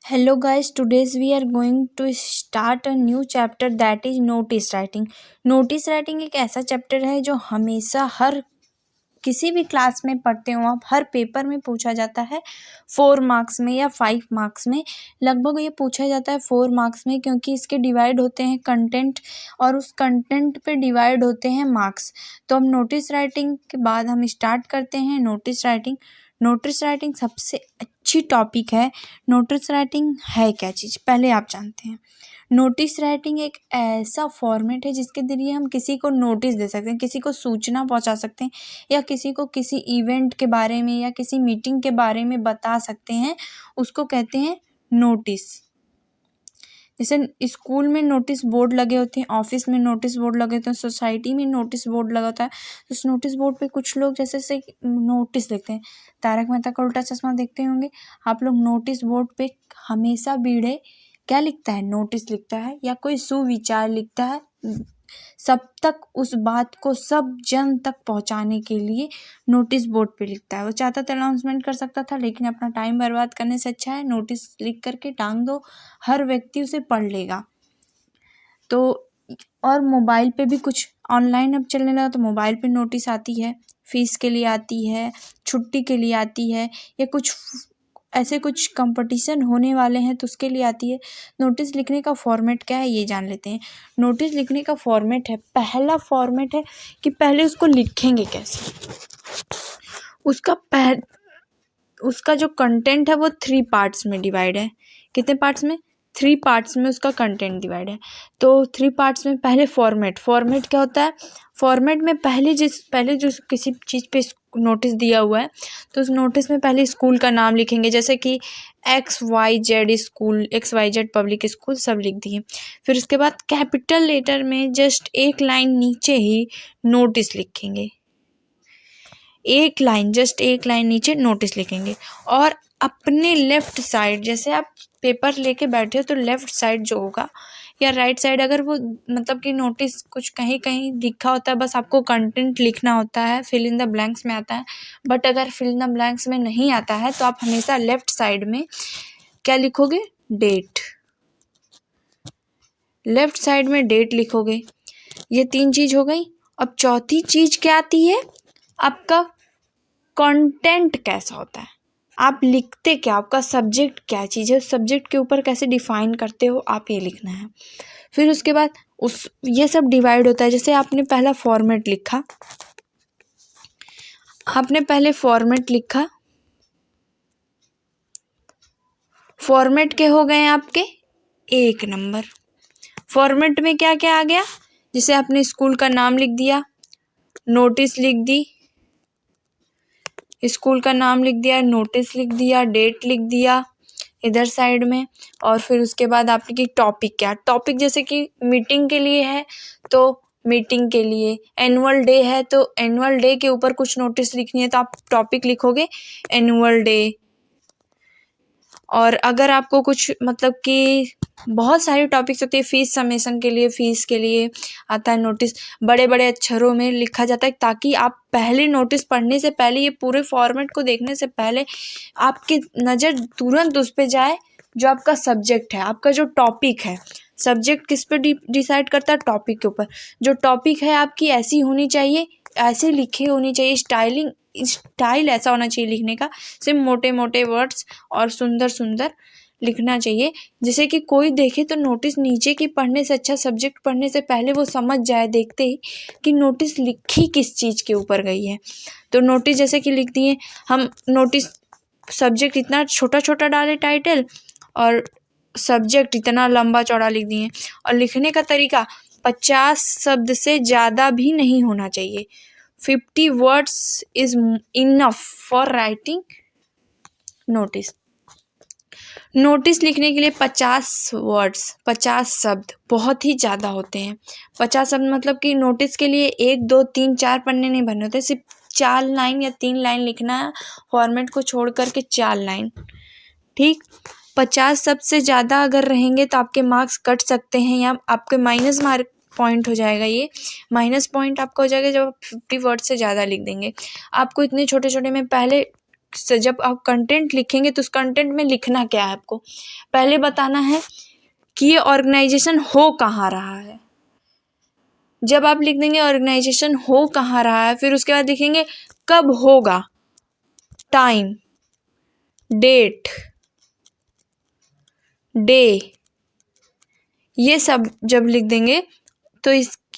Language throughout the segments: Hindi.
Hello guys, today's we are going to start a new chapter that is notice writing. Notice writing एक ऐसा चैप्टर है जो हमेशा हर किसी भी क्लास में पढ़ते हो आप, हर पेपर में पूछा जाता है 4 मार्क्स में या 5 मार्क्स में। लगभग ये पूछा जाता है 4 मार्क्स में, क्योंकि इसके डिवाइड होते हैं कंटेंट और उस कंटेंट पे डिवाइड होते हैं मार्क्स। तो अब नोटिस राइटिंग के बाद हम स्टार्ट करते हैं नोटिस राइटिंग। नोटिस राइटिंग सबसे अच्छी टॉपिक है। नोटिस राइटिंग है क्या चीज़, पहले आप जानते हैं। नोटिस राइटिंग एक ऐसा फॉर्मेट है जिसके जरिए हम किसी को नोटिस दे सकते हैं, किसी को सूचना पहुंचा सकते हैं, या किसी को किसी इवेंट के बारे में या किसी मीटिंग के बारे में बता सकते हैं। उसको कहते हैं नोटिस। जैसे स्कूल में नोटिस बोर्ड लगे होते हैं, ऑफिस में नोटिस बोर्ड लगे होते हैं, सोसाइटी में नोटिस बोर्ड लगा होता है। उस नोटिस बोर्ड पे कुछ लोग जैसे से नोटिस लिखते हैं। तारक मेहता का उल्टा चश्मा देखते होंगे आप लोग। नोटिस बोर्ड पे हमेशा भीड़े क्या लिखता है, नोटिस लिखता है या कोई सुविचार लिखता है, सब तक उस बात को सब जन तक पहुंचाने के लिए नोटिस बोर्ड पे लिखता है। वो चाहता तो अनाउंसमेंट कर सकता था, लेकिन अपना टाइम बर्बाद करने से अच्छा है नोटिस लिख करके टांग दो, हर व्यक्ति उसे पढ़ लेगा। तो और मोबाइल पे भी कुछ ऑनलाइन अब चलने लगा, तो मोबाइल पे नोटिस आती है, फीस के लिए आती है, छुट्टी के लिए आती है, या कुछ ऐसे कुछ कंपटीशन होने वाले हैं तो उसके लिए आती है। नोटिस लिखने का फॉर्मेट क्या है ये जान लेते हैं। नोटिस लिखने का फॉर्मेट है, पहला फॉर्मेट है कि पहले उसको लिखेंगे कैसे। उसका जो कंटेंट है वो 3 पार्ट्स में डिवाइड है। कितने पार्ट्स में? 3 पार्ट्स में उसका कंटेंट डिवाइड है। तो 3 पार्ट्स में पहले फॉर्मेट क्या होता है। फॉर्मेट में पहले जो किसी चीज़ पे नोटिस दिया हुआ है तो उस नोटिस में पहले स्कूल का नाम लिखेंगे, जैसे कि XYZ school, XYZ public school सब लिख दिए। फिर उसके बाद कैपिटल लेटर में जस्ट एक लाइन नीचे ही नोटिस लिखेंगे, जस्ट एक लाइन नीचे नोटिस लिखेंगे। और अपने लेफ्ट साइड, जैसे आप पेपर लेके बैठे हो तो लेफ्ट साइड जो होगा या राइट साइड, अगर वो मतलब कि नोटिस कुछ कहीं कहीं लिखा होता है, बस आपको कंटेंट लिखना होता है, फिल इन द ब्लैंक्स में आता है। बट अगर फिल इन द ब्लैंक्स में नहीं आता है तो आप हमेशा लेफ्ट साइड में क्या लिखोगे, डेट। लेफ्ट साइड में डेट लिखोगे। ये 3 चीज़ हो गई। अब चौथी चीज़ क्या आती है, आपका कंटेंट कैसा होता है, आप लिखते क्या, आपका सब्जेक्ट क्या चीज़ है, सब्जेक्ट के ऊपर कैसे डिफाइन करते हो आप, ये लिखना है। फिर उसके बाद ये सब डिवाइड होता है। जैसे आपने पहला फॉर्मेट लिखा, फॉर्मेट के हो गए आपके 1 नंबर। फॉर्मेट में क्या क्या आ गया, जैसे आपने स्कूल का नाम लिख दिया, नोटिस लिख दी, स्कूल का नाम लिख दिया, नोटिस लिख दिया, डेट लिख दिया इधर साइड में। और फिर उसके बाद आपकी टॉपिक क्या, टॉपिक जैसे कि मीटिंग के लिए है तो मीटिंग के लिए, एनुअल डे है तो एनुअल डे के ऊपर कुछ नोटिस लिखनी है तो आप टॉपिक लिखोगे एनुअल डे। और अगर आपको कुछ मतलब कि बहुत सारी टॉपिक्स होती है, फीस समेसन के लिए, फीस के लिए आता है नोटिस, बड़े बड़े अक्षरों में लिखा जाता है, ताकि आप पहले नोटिस पढ़ने से पहले, ये पूरे फॉर्मेट को देखने से पहले आपकी नज़र तुरंत उस पर जाए जो आपका सब्जेक्ट है, आपका जो टॉपिक है। सब्जेक्ट किस पे डिसाइड करता है, टॉपिक के ऊपर। जो टॉपिक है आपकी ऐसी होनी चाहिए, ऐसे लिखी होनी चाहिए, स्टाइल ऐसा होना चाहिए लिखने का, सिर्फ मोटे मोटे वर्ड्स और सुंदर सुंदर लिखना चाहिए, जिसे कि कोई देखे तो नोटिस नीचे की पढ़ने से अच्छा सब्जेक्ट पढ़ने से पहले वो समझ जाए देखते ही कि नोटिस लिखी किस चीज़ के ऊपर गई है। तो नोटिस जैसे कि लिख दिए हम, नोटिस सब्जेक्ट इतना छोटा छोटा डाले टाइटल, और सब्जेक्ट इतना लंबा चौड़ा लिख दिए। और लिखने का तरीका 50 शब्द से ज़्यादा भी नहीं होना चाहिए। 50 words is enough for writing notice. Notice लिखने के लिए 50 वर्ड्स, 50 शब्द बहुत ही ज़्यादा होते हैं। 50 शब्द मतलब कि नोटिस के लिए 1 2 3 4 पन्ने नहीं भरने होते, सिर्फ 4 लाइन या 3 लाइन लिखना है, फॉर्मेट को छोड़ करके 4 लाइन, ठीक। 50 शब्द से ज़्यादा अगर रहेंगे तो आपके मार्क्स कट सकते हैं, या आपके माइनस मार्क पॉइंट हो जाएगा। ये माइनस पॉइंट आपका हो जाएगा जब आप 50 वर्ड से ज़्यादा लिख देंगे। आपको इतने छोटे छोटे में पहले जब आप कंटेंट लिखेंगे तो उस कंटेंट में लिखना क्या है आपको, पहले बताना है कि ये ऑर्गेनाइजेशन हो कहाँ रहा है। जब आप लिख देंगे ऑर्गेनाइजेशन हो कहाँ रहा है, फिर उसके बाद लिखेंगे कब होगा, टाइम, डेट, डे, ये सब जब लिख देंगे तो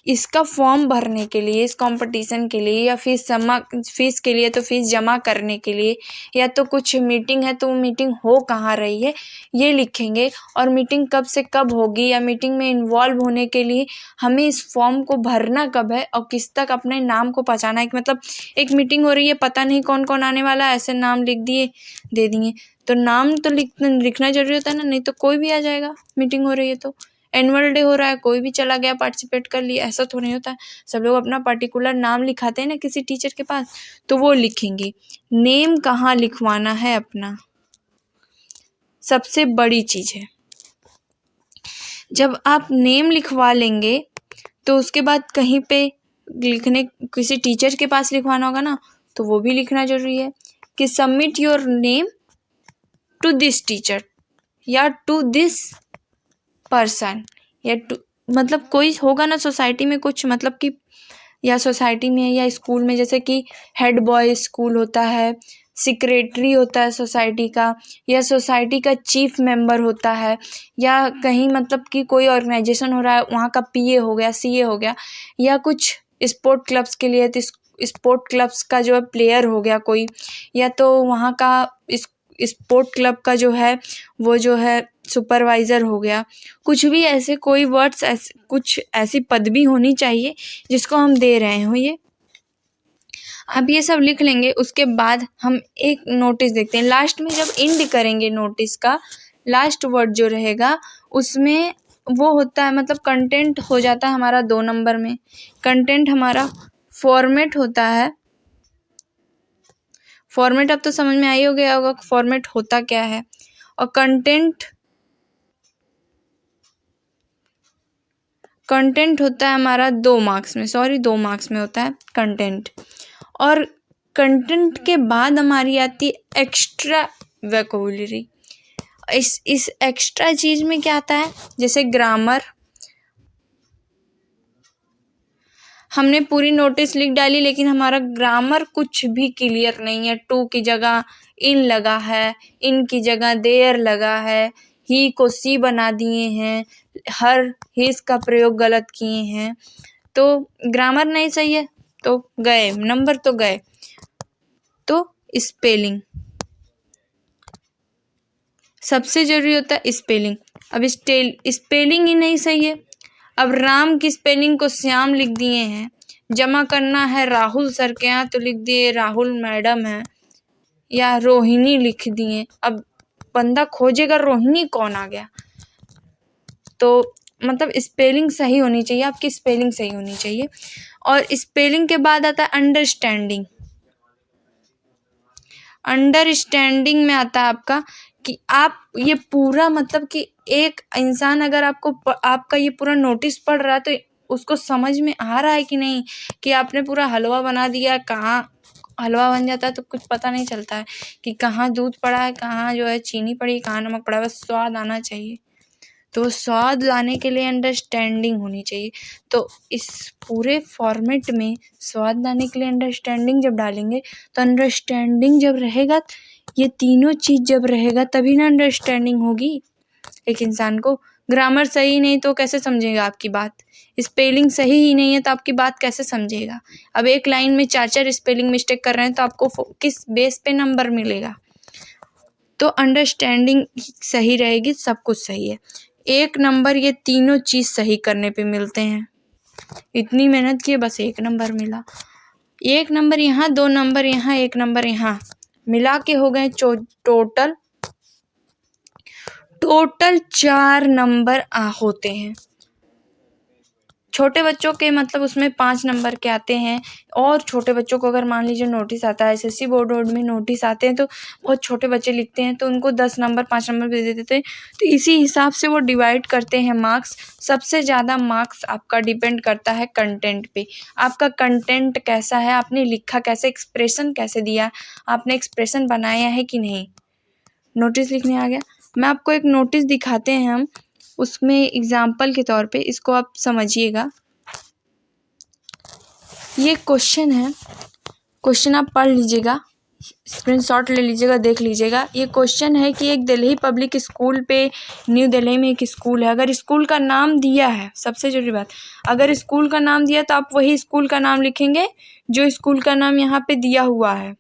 इसका फॉर्म भरने के लिए, इस कंपटीशन के लिए, या फीस के लिए तो फीस जमा करने के लिए, या तो कुछ मीटिंग है तो वो मीटिंग हो कहाँ रही है ये लिखेंगे। और मीटिंग कब से कब होगी, या मीटिंग में इन्वॉल्व होने के लिए हमें इस फॉर्म को भरना कब है और किस तक अपने नाम को पहुँचाना है। मतलब एक मीटिंग हो रही है, पता नहीं कौन कौन आने वाला है, ऐसे नाम लिख दिए दे दिए, तो नाम तो लिखना जरूरी होता है ना, नहीं तो कोई भी आ जाएगा। मीटिंग हो रही है तो एनुअल डे हो रहा है, कोई भी चला गया पार्टिसिपेट कर लिया, ऐसा तो नहीं होता है। सब लोग अपना पर्टिकुलर नाम लिखाते हैं ना किसी टीचर के पास, तो वो लिखेंगे। नेम कहाँ लिखवाना है अपना, सबसे बड़ी चीज है। जब आप नेम लिखवा लेंगे तो उसके बाद कहीं पे लिखने, किसी टीचर के पास लिखवाना होगा ना, तो वो भी लिखना जरूरी है कि submit your name to this teacher या टू दिस पर्सन, या मतलब कोई होगा ना सोसाइटी में कुछ, मतलब कि या सोसाइटी में या स्कूल में, जैसे कि हेड बॉय स्कूल होता है, सेक्रेटरी होता है सोसाइटी का, या सोसाइटी का चीफ मेंबर होता है, या कहीं मतलब कि कोई ऑर्गेनाइजेशन हो रहा है वहाँ का पीए हो गया, सीए हो गया, या कुछ स्पोर्ट क्लब्स के लिए तो स्पोर्ट क्लब्स का जो है प्लेयर हो गया कोई, या तो वहाँ का स्पोर्ट क्लब का जो है वो जो है सुपरवाइज़र हो गया। कुछ भी ऐसे कोई वर्ड्स, ऐसे कुछ ऐसी पदवी होनी चाहिए जिसको हम दे रहे हो। ये अब ये सब लिख लेंगे। उसके बाद हम एक नोटिस देखते हैं, लास्ट में जब एंड करेंगे नोटिस का, लास्ट वर्ड जो रहेगा उसमें वो होता है, मतलब कंटेंट हो जाता है हमारा 2 नंबर में। कंटेंट हमारा फॉर्मेट होता है। फॉर्मेट अब तो समझ में आ ही हो गया होगा फॉर्मेट होता क्या है। और कंटेंट होता है हमारा 2 मार्क्स में, 2 मार्क्स में होता है कंटेंट। और कंटेंट के बाद हमारी आती है एक्स्ट्रा वोकैबुलरी। इस एक्स्ट्रा चीज में क्या आता है, जैसे ग्रामर, हमने पूरी नोटिस लिख डाली लेकिन हमारा ग्रामर कुछ भी क्लियर नहीं है। टू की जगह इन लगा है, इन की जगह देयर लगा है, ही को सी बना दिए हैं, हर हिज का प्रयोग गलत किए हैं, तो ग्रामर नहीं सही है, तो गए नंबर, तो गए। तो स्पेलिंग सबसे जरूरी होता है, स्पेलिंग। अब स्पेलिंग ही नहीं सही है। अब राम की स्पेलिंग को श्याम लिख दिए हैं, जमा करना है राहुल सर के यहाँ तो लिख दिए राहुल मैडम है, या रोहिणी लिख दिए। अब बंदा खोजेगा रोहिणी कौन आ गया, तो मतलब स्पेलिंग सही होनी चाहिए, आपकी स्पेलिंग सही होनी चाहिए। और स्पेलिंग के बाद आता है अंडरस्टैंडिंग। अंडरस्टैंडिंग में आता है आपका कि आप ये पूरा, मतलब कि एक इंसान अगर आपका ये पूरा नोटिस पढ़ रहा है तो उसको समझ में आ रहा है कि नहीं, कि आपने पूरा हलवा बना दिया। कहाँ हलवा बन जाता है तो कुछ पता नहीं चलता है कि कहाँ दूध पड़ा है, कहाँ जो है चीनी पड़ी, कहाँ नमक पड़ा है, बस स्वाद आना चाहिए। तो स्वाद लाने के लिए अंडरस्टैंडिंग होनी चाहिए। तो इस पूरे फॉर्मेट में स्वाद लाने के लिए अंडरस्टैंडिंग जब डालेंगे, तो अंडरस्टैंडिंग जब रहेगा, ये तीनों चीज़ जब रहेगा तभी ना अंडरस्टैंडिंग होगी एक इंसान को। ग्रामर सही नहीं तो कैसे समझेगा आपकी बात, स्पेलिंग सही ही नहीं है तो आपकी बात कैसे समझेगा। अब एक लाइन में 4 स्पेलिंग मिस्टेक कर रहे हैं तो आपको किस बेस पे नंबर मिलेगा। तो अंडरस्टैंडिंग सही रहेगी, सब कुछ सही है। 1 नंबर ये तीनों चीज़ सही करने पे मिलते हैं। इतनी मेहनत की बस 1 नंबर मिला। 1 नंबर यहाँ, 2 नंबर यहाँ, 1 नंबर यहाँ, मिला के हो गए टोटल 4 नंबर होते हैं। छोटे बच्चों के मतलब उसमें 5 नंबर के आते हैं, और छोटे बच्चों को अगर मान लीजिए नोटिस आता है, एसएससी बोर्ड में नोटिस आते हैं तो बहुत छोटे बच्चे लिखते हैं तो उनको 10 नंबर 5 नंबर दे देते हैं। तो इसी हिसाब से वो डिवाइड करते हैं मार्क्स। सबसे ज़्यादा मार्क्स आपका डिपेंड करता है कंटेंट पे। आपका कंटेंट कैसा है, आपने लिखा कैसे, एक्सप्रेशन कैसे दिया, आपने एक्सप्रेशन बनाया है कि नहीं। नोटिस लिखने आ गया। मैं आपको एक नोटिस दिखाते हैं हम, उसमें एग्जाम्पल के तौर पे इसको आप समझिएगा। ये क्वेश्चन है, क्वेश्चन आप पढ़ लीजिएगा, स्क्रीनशॉट ले लीजिएगा, देख लीजिएगा। ये क्वेश्चन है कि एक दिल्ली पब्लिक स्कूल पे, न्यू दिल्ली में एक स्कूल है, अगर स्कूल का नाम दिया है, सबसे जरूरी बात, अगर स्कूल का नाम दिया तो आप वही स्कूल का नाम लिखेंगे जो स्कूल का नाम यहाँ पे दिया हुआ है।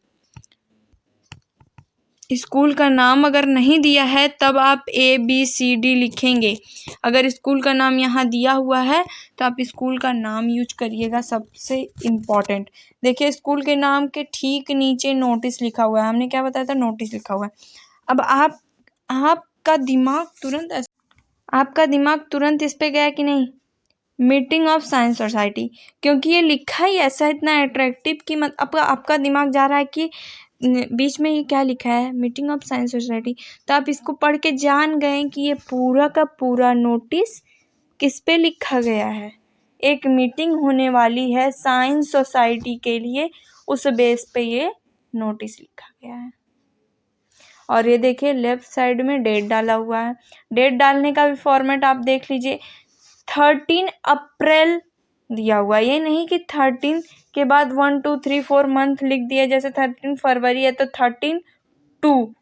स्कूल का नाम अगर नहीं दिया है तब आप ABCD लिखेंगे। अगर स्कूल का नाम यहाँ दिया हुआ है तो आप स्कूल का नाम यूज करिएगा, सबसे इम्पॉर्टेंट। देखिए स्कूल के नाम के ठीक नीचे नोटिस लिखा हुआ है, हमने क्या बताया था, नोटिस लिखा हुआ है। अब आपका दिमाग तुरंत इस पे गया कि नहीं, मीटिंग ऑफ साइंस सोसाइटी, क्योंकि ये लिखा ही ऐसा इतना अट्रैक्टिव कि आपका दिमाग जा रहा है कि बीच में ये क्या लिखा है, मीटिंग ऑफ साइंस सोसाइटी। तो आप इसको पढ़ के जान गए कि ये पूरा का पूरा नोटिस किस पे लिखा गया है। एक मीटिंग होने वाली है साइंस सोसाइटी के लिए, उस बेस पे ये नोटिस लिखा गया है। और ये देखिए लेफ्ट साइड में डेट डाला हुआ है। डेट डालने का भी फॉर्मेट आप देख लीजिए, 13 अप्रैल दिया हुआ है, ये नहीं कि 13 के बाद 1 2 3 4 मंथ लिख दिया। जैसे 13 फरवरी है तो 13/2,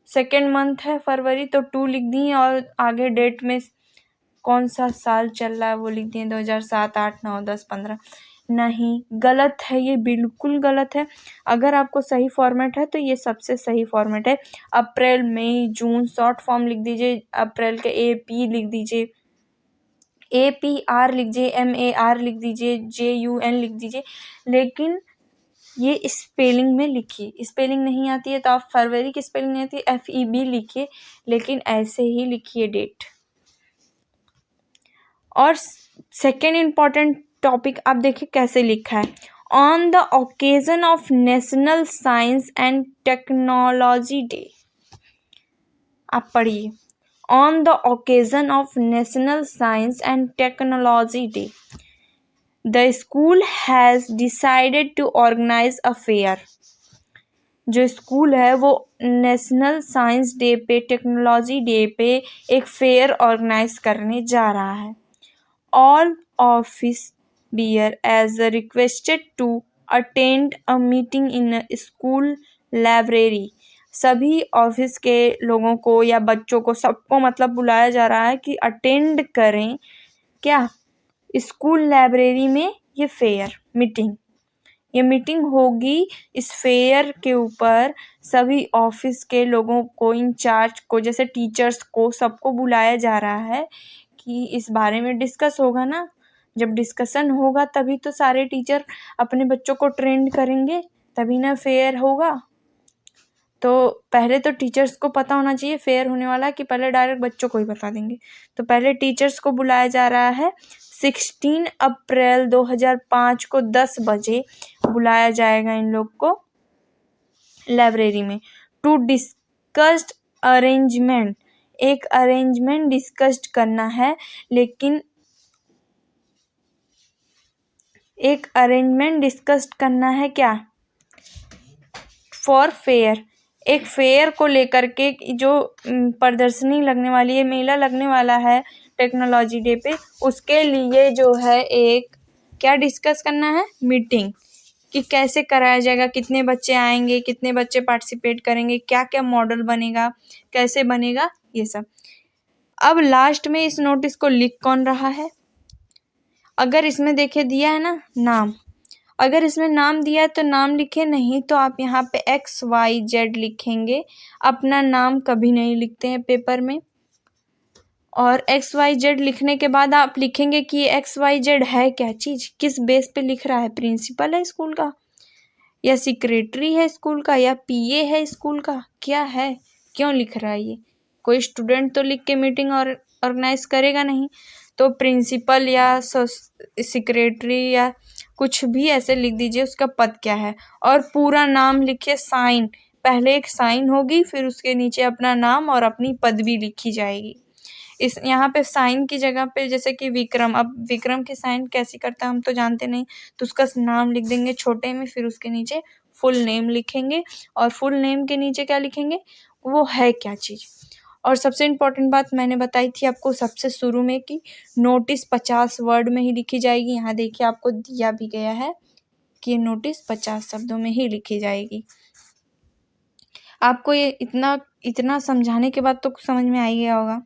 सेकेंड मंथ है फरवरी तो 2 लिख दिए, और आगे डेट में कौन सा साल चल रहा है वो लिख दिए, 2007 8 9 10 15। नहीं, गलत है, ये बिल्कुल गलत है। अगर आपको सही फॉर्मेट है तो ये सबसे सही फॉर्मेट है। अप्रैल मई जून शॉर्ट फॉर्म लिख दीजिए, अप्रैल के AP लिख दीजिए, APR लिख दीजिए, MAR लिख दीजिए, JUN लिख दीजिए, लेकिन ये स्पेलिंग में लिखिए। स्पेलिंग नहीं आती है तो आप फरवरी की स्पेलिंग नहीं आती है FEB लिखिए, लेकिन ऐसे ही लिखिए डेट। और सेकेंड इम्पॉर्टेंट टॉपिक आप देखिए कैसे लिखा है, on the occasion of national science and technology day. आप पढ़िए, on the occasion of national science and technology day the school has decided to organise a fair. जो स्कूल है वो नेशनल साइंस डे पे, टेक्नोलॉजी डे पे एक फेयर ऑर्गेनाइज करने जा रहा है। All office bearer as requested to attend a meeting in school library. सभी ऑफिस के लोगों को या बच्चों को, सबको मतलब बुलाया जा रहा है कि अटेंड करें क्या, स्कूल लाइब्रेरी में ये फेयर मीटिंग, ये मीटिंग होगी। इस फेयर के ऊपर सभी ऑफिस के लोगों को, इंचार्ज को, जैसे टीचर्स को, सबको बुलाया जा रहा है कि इस बारे में डिस्कस होगा ना। जब डिस्कशन होगा तभी तो सारे टीचर अपने बच्चों को ट्रेंड करेंगे, तभी ना फेयर होगा। तो पहले तो टीचर्स को पता होना चाहिए फेयर होने वाला है, कि पहले डायरेक्ट बच्चों को ही बता देंगे। तो पहले टीचर्स को बुलाया जा रहा है, 16 अप्रैल 2005 को 10 बजे बुलाया जाएगा इन लोग को लाइब्रेरी में, टू डिस्कस्ड अरेंजमेंट। एक अरेंजमेंट डिस्कस्ड करना है, लेकिन एक अरेंजमेंट डिस्कस्ड करना है क्या, फॉर फेयर। एक फेयर को लेकर के, जो प्रदर्शनी लगने वाली है, मेला लगने वाला है टेक्नोलॉजी डे पे, उसके लिए जो है एक क्या डिस्कस करना है, मीटिंग, कि कैसे कराया जाएगा, कितने बच्चे आएंगे, कितने बच्चे पार्टिसिपेट करेंगे, क्या क्या मॉडल बनेगा, कैसे बनेगा, ये सब। अब लास्ट में इस नोटिस को लिख कौन रहा है, अगर इसमें देखिए दिया है ना नाम, अगर इसमें नाम दिया है तो नाम लिखे, नहीं तो आप यहाँ पे XYZ लिखेंगे। अपना नाम कभी नहीं लिखते हैं पेपर में। और XYZ लिखने के बाद आप लिखेंगे कि XYZ है क्या चीज़, किस बेस पे लिख रहा है, प्रिंसिपल है स्कूल का, या सेक्रेटरी है स्कूल का, या PA है स्कूल का, क्या है, क्यों लिख रहा है ये। कोई स्टूडेंट तो लिख के मीटिंग और ऑर्गेनाइज करेगा नहीं। तो प्रिंसिपल या सेक्रेटरी या कुछ भी ऐसे लिख दीजिए उसका पद क्या है, और पूरा नाम लिखिए। साइन, पहले एक साइन होगी, फिर उसके नीचे अपना नाम और अपनी पदवी लिखी जाएगी। इस यहाँ पे साइन की जगह पे जैसे कि विक्रम, अब विक्रम की साइन कैसी करता है हम तो जानते नहीं, तो उसका नाम लिख देंगे छोटे में, फिर उसके नीचे फुल नेम लिखेंगे, और फुल नेम के नीचे क्या लिखेंगे, वो है क्या चीज़। और सबसे इम्पोर्टेंट बात मैंने बताई थी आपको सबसे शुरू में कि नोटिस 50 वर्ड में ही लिखी जाएगी। यहाँ देखिए आपको दिया भी गया है कि ये नोटिस 50 शब्दों में ही लिखी जाएगी। आपको ये इतना समझाने के बाद तो कुछ समझ में आ ही गया होगा।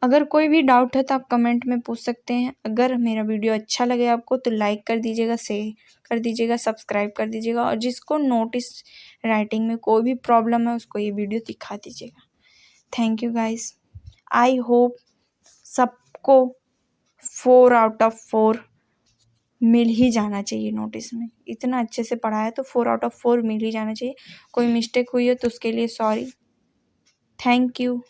अगर कोई भी डाउट है तो आप कमेंट में पूछ सकते हैं। अगर मेरा वीडियो अच्छा लगे आपको तो लाइक कर दीजिएगा, शेयर कर दीजिएगा, सब्सक्राइब कर दीजिएगा, और जिसको नोटिस राइटिंग में कोई भी प्रॉब्लम है उसको ये वीडियो दिखा दीजिएगा। Thank you guys. I hope सबको 4 आउट ऑफ 4 मिल ही जाना चाहिए। नोटिस में इतना अच्छे से पढ़ाया तो 4 आउट ऑफ 4 मिल ही जाना चाहिए। कोई मिस्टेक हुई है तो उसके लिए सॉरी। Thank you.